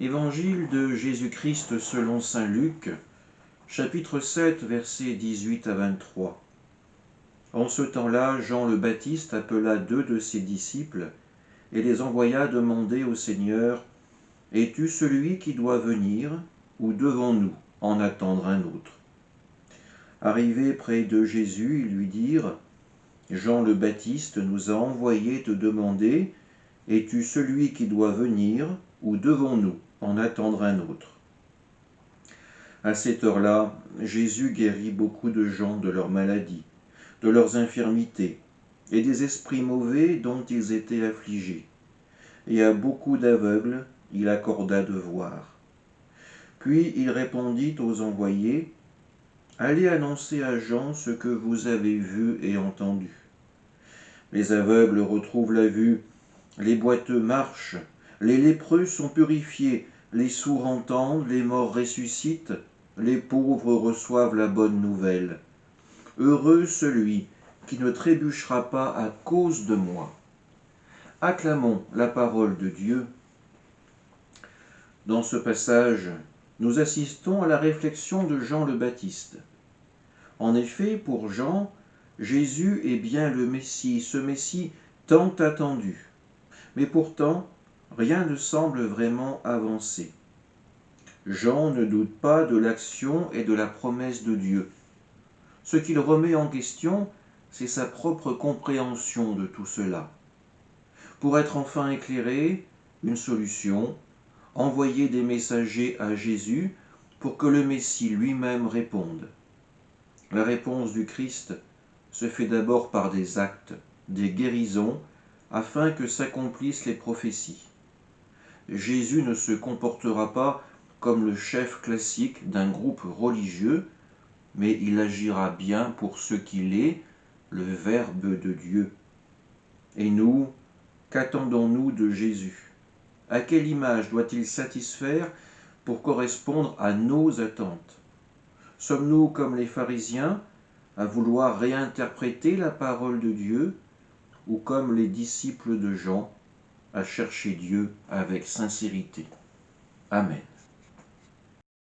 Évangile de Jésus-Christ selon saint Luc, chapitre 7, versets 18 à 23. En ce temps-là, Jean le Baptiste appela 2 de ses disciples et les envoya demander au Seigneur : « Es-tu celui qui doit venir, ou devons-nous en attendre un autre ?» Arrivés près de Jésus, ils lui dirent : « Jean le Baptiste nous a envoyé te demander : Es-tu celui qui doit venir, ou devons-nous en attendre un autre ?» À cette heure-là, Jésus guérit beaucoup de gens de leurs maladies, de leurs infirmités, et des esprits mauvais dont ils étaient affligés. Et à beaucoup d'aveugles, il accorda de voir. Puis il répondit aux envoyés : « Allez annoncer à Jean ce que vous avez vu et entendu. Les aveugles retrouvent la vue, les boiteux marchent, les lépreux sont purifiés, les sourds entendent, les morts ressuscitent, les pauvres reçoivent la bonne nouvelle. Heureux celui qui ne trébuchera pas à cause de moi. » Acclamons la parole de Dieu. Dans ce passage, nous assistons à la réflexion de Jean le Baptiste. En effet, pour Jean, Jésus est bien le Messie, ce Messie tant attendu. Mais pourtant, rien ne semble vraiment avancer. Jean ne doute pas de l'action et de la promesse de Dieu. Ce qu'il remet en question, c'est sa propre compréhension de tout cela. Pour être enfin éclairé, une solution : envoyer des messagers à Jésus pour que le Messie lui-même réponde. La réponse du Christ se fait d'abord par des actes, des guérisons, afin que s'accomplissent les prophéties. Jésus ne se comportera pas comme le chef classique d'un groupe religieux, mais il agira bien pour ce qu'il est, le Verbe de Dieu. Et nous, qu'attendons-nous de Jésus ? À quelle image doit-il satisfaire pour correspondre à nos attentes ? Sommes-nous comme les pharisiens, à vouloir réinterpréter la parole de Dieu, ou comme les disciples de Jean, à chercher Dieu avec sincérité ? Amen.